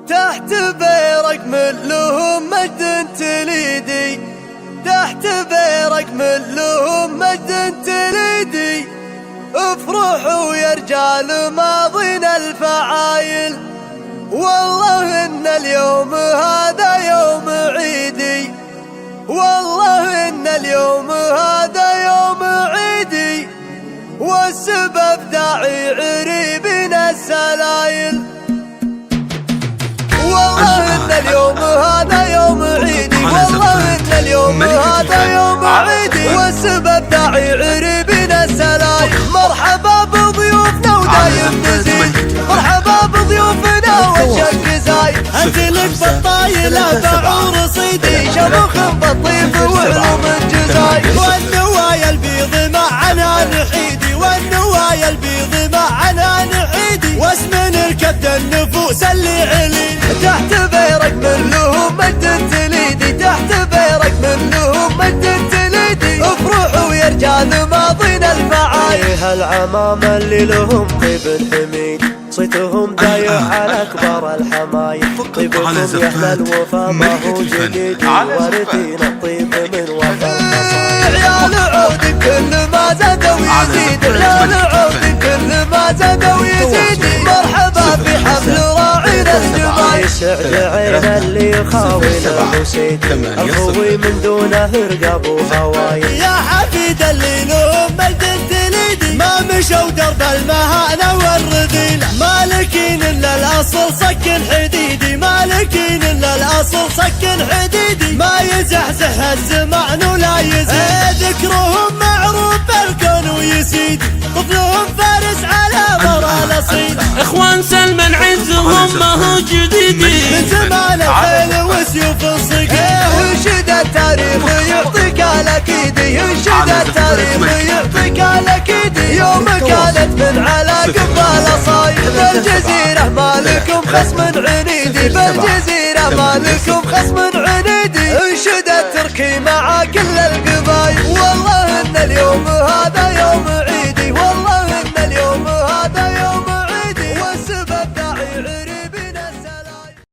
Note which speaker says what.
Speaker 1: تحت بيرك من لهم مجد تليدي، تحت بيرك من لهم مجد تليدي. افرحوا يا رجال ماضينا الفعايل، والله ان اليوم هذا يوم عيدي، والله ان اليوم هذا يوم عيدي. والسبب داعي عريبنا السلايل، والله ان اليوم هذا يوم عيدي، والله ان اليوم هذا يوم عيدي. والسبب داعي عريبنا السلايل. مرحبا بضيوفنا ودايم نزيد، مرحبا بضيوفنا والشق زايد. انزلك بالطايله بعور صيدي، شمخ بالطيف وعلوم الجزايد. والنوايا البيض معنا نحيدي، والنوايا البيض معنا نحيدي. واسم الكبد النفوس اللي علي، تحت بيرك من لهم مجد تليدي، تحت بيرك من لهم مجد تليدي. افرحوا يا رجال ماضينا الفعايل، هالعمامة اللي لهم طيب حميد، صيتهم دايح على كبار الحمايل. طيبكم يا اهل الوفا ما هو جديد، وارثين الطيب من وفا عيال عود كل ما زاد ويزيد، عيال عود كل ما زاد ويزيد. مرحبا في حفل راعينا الجمايل، يسعد عين اللي يخاوي الوسيد. الخوي من دونه رقاب وهوايل، يا حفيد اللي لهم مجد تليدي. ما مشوا درب المهانة والرذيلة، مالكين الا الاصل سكن حديدي، مالكين الا الاصل سكن حديدي. ما يزحزح الزمان ولا يزيد، ذكرهم معروف بالكون ويسيد. طفلهم فارس على مرى نصيد،
Speaker 2: اخوان سلمان عزهم ما هو جديدي.
Speaker 1: من زمان الخيل وسيوف الصقيع. ينشد التاريخ يعطيك الاكيدي، ينشد التاريخ يعطيك الاكيدي. يوم كانت من على قبال صايد، بالجزيرة مالكم خصم عنيدي، بالجزيرة مالكم خصم